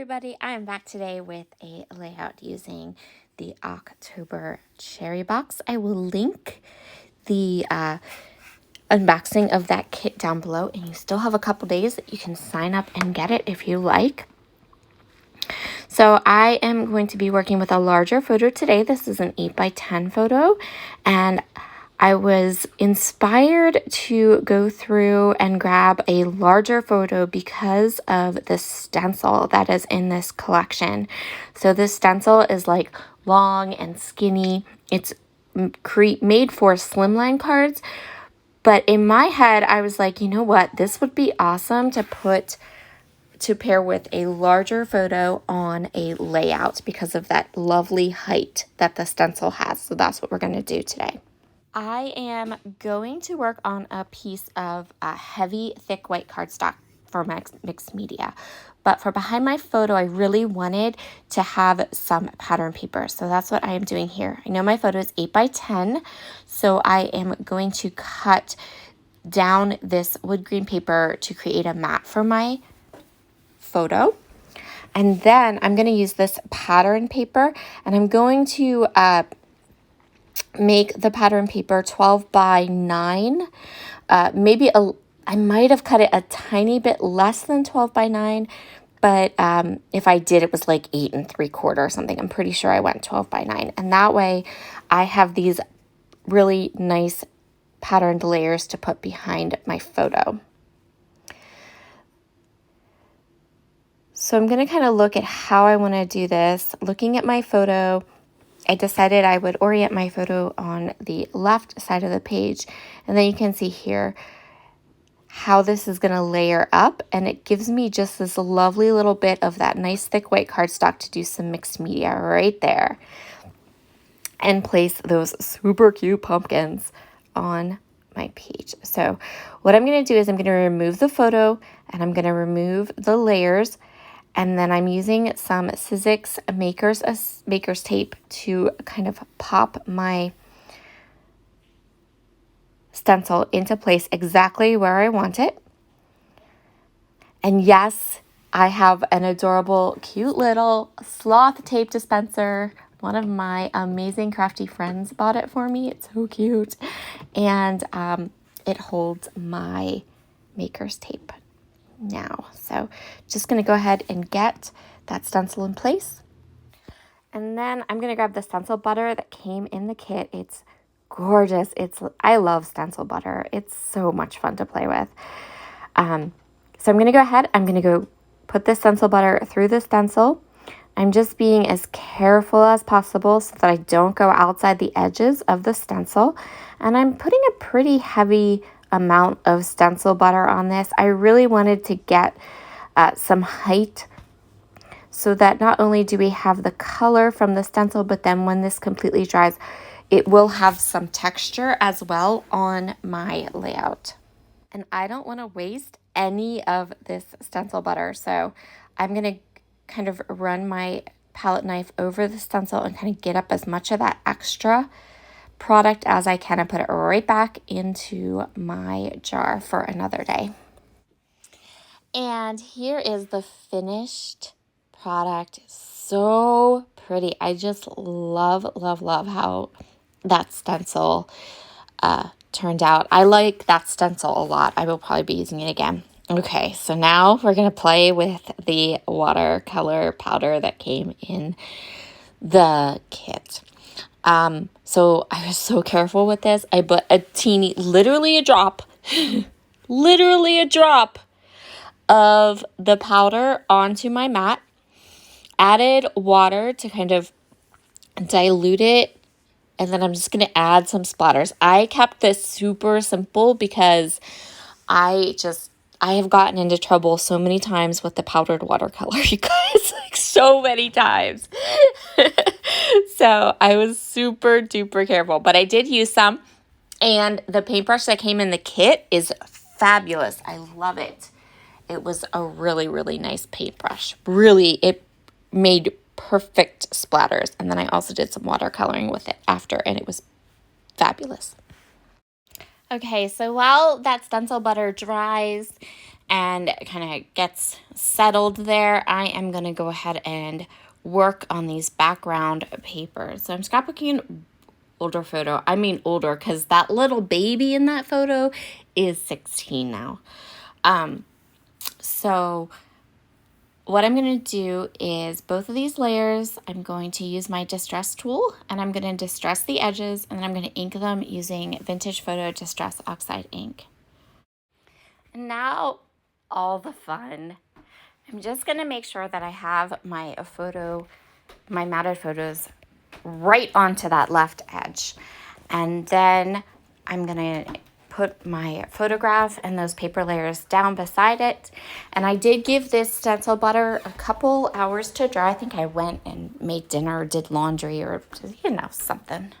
everybody, I am back today with a layout using the October Cherry Box. I will link the unboxing of that kit down below, and you still have a couple days that you can sign up and get it if you like. So I am going to be working with a larger photo today. This is an 8x10 photo, and I was inspired to go through and grab a larger photo because of the stencil that is in this collection. So this stencil is like long and skinny. It's made for slimline cards. But in my head, I was like, you know what? This would be awesome to pair with a larger photo on a layout because of that lovely height that the stencil has. So that's what we're going to do today. I am going to work on a piece of heavy, thick white cardstock for mixed media. But for behind my photo, I really wanted to have some pattern paper. So that's what I am doing here. I know my photo is 8x10, so I am going to cut down this wood green paper to create a mat for my photo. And then I'm going to use this pattern paper, and I'm going to make the pattern paper 12x9. I might have cut it a tiny bit less than 12x9, but if I did, it was like 8 3/4 or something. I'm pretty sure I went 12x9, and that way I have these really nice patterned layers to put behind my photo. So I'm going to kind of look at how I want to do this. Looking at my photo, I decided I would orient my photo on the left side of the page, and then you can see here how this is going to layer up, and it gives me just this lovely little bit of that nice thick white cardstock to do some mixed media right there and place those super cute pumpkins on my page. So what I'm going to do is I'm going to remove the photo and I'm going to remove the layers. And then I'm using some Sizzix maker's tape to kind of pop my stencil into place exactly where I want it. And yes, I have an adorable, cute little sloth tape dispenser. One of my amazing crafty friends bought it for me. It's so cute. And it holds my maker's tape now. So just going to go ahead and get that stencil in place. And then I'm going to grab the stencil butter that came in the kit. It's gorgeous. I love stencil butter. It's so much fun to play with. So I'm going to go ahead. I'm going to go put the stencil butter through the stencil. I'm just being as careful as possible so that I don't go outside the edges of the stencil. And I'm putting a pretty heavy amount of stencil butter on this. I really wanted to get some height so that not only do we have the color from the stencil, but then when this completely dries, it will have some texture as well on my layout. And I don't want to waste any of this stencil butter, so I'm going to kind of run my palette knife over the stencil and kind of get up as much of that extra product as I can and put it right back into my jar for another day. And here is the finished product. So pretty. I just love how that stencil turned out. I like that stencil a lot. I will probably be using it again. Okay, so now we're going to play with the watercolor powder that came in the kit. So I was so careful with this. I put a teeny, literally a drop of the powder onto my mat, added water to kind of dilute it, and then I'm just going to add some splatters. I kept this super simple because I have gotten into trouble so many times with the powdered watercolor, you guys, like so many times. So I was super duper careful, but I did use some, and the paintbrush that came in the kit is fabulous. I love it. It was a really, really nice paintbrush. Really, it made perfect splatters. And then I also did some watercoloring with it after, and it was fabulous. Okay, so while that stencil butter dries and kind of gets settled there, I am going to go ahead and work on these background papers. So I'm scrapbooking an older photo. I mean older because that little baby in that photo is 16 now. So what I'm going to do is both of these layers, I'm going to use my distress tool and I'm going to distress the edges, and then I'm going to ink them using Vintage Photo Distress Oxide ink. And now all the fun. I'm just going to make sure that I have my matted photos right onto that left edge. And then I'm going to put my photograph and those paper layers down beside it. And I did give this stencil butter a couple hours to dry. I think I went and made dinner or did laundry or, something.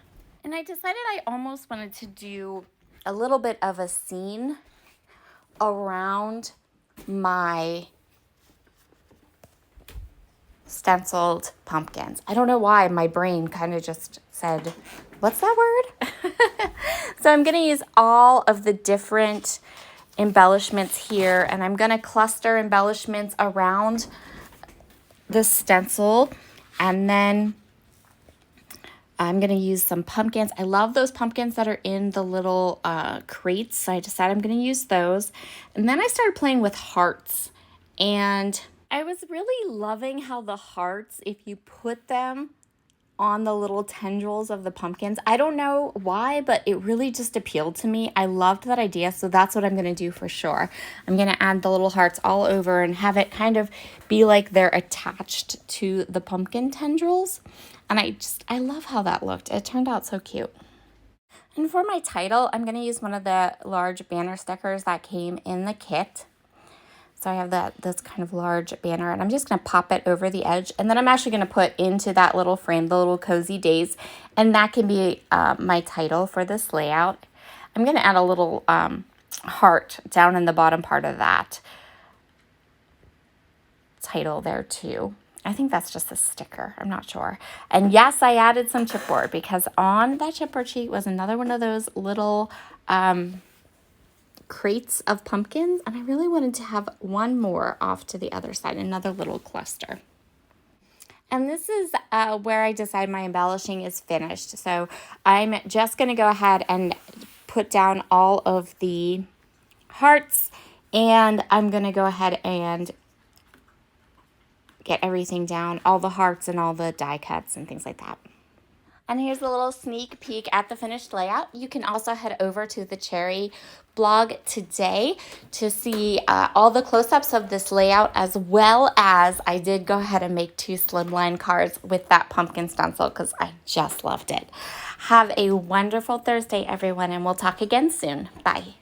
And I decided I almost wanted to do a little bit of a scene around my stenciled pumpkins. I don't know why my brain kind of just said, what's that word? So I'm going to use all of the different embellishments here, and I'm going to cluster embellishments around the stencil, and then I'm going to use some pumpkins. I love those pumpkins that are in the little crates, so I decided I'm going to use those. And then I started playing with hearts, and I was really loving how the hearts, if you put them on the little tendrils of the pumpkins, I don't know why, but it really just appealed to me. I loved that idea, so that's what I'm going to do for sure. I'm going to add the little hearts all over and have it kind of be like they're attached to the pumpkin tendrils. And I love how that looked. It turned out so cute. And for my title, I'm going to use one of the large banner stickers that came in the kit. So I have this kind of large banner, and I'm just going to pop it over the edge. And then I'm actually going to put into that little frame the little cozy days. And that can be my title for this layout. I'm going to add a little heart down in the bottom part of that title there too. I think that's just a sticker. I'm not sure. And yes, I added some chipboard because on that chipboard sheet was another one of those little crates of pumpkins, and I really wanted to have one more off to the other side, another little cluster. And this is where I decide my embellishing is finished. So I'm just going to go ahead and put down all of the hearts, and I'm going to go ahead and get everything down, all the hearts and all the die cuts and things like that. And here's a little sneak peek at the finished layout. You can also head over to the Cherry blog today to see all the close-ups of this layout, as well as I did go ahead and make 2 slimline cards with that pumpkin stencil because I just loved it. Have a wonderful Thursday, everyone, and we'll talk again soon. Bye.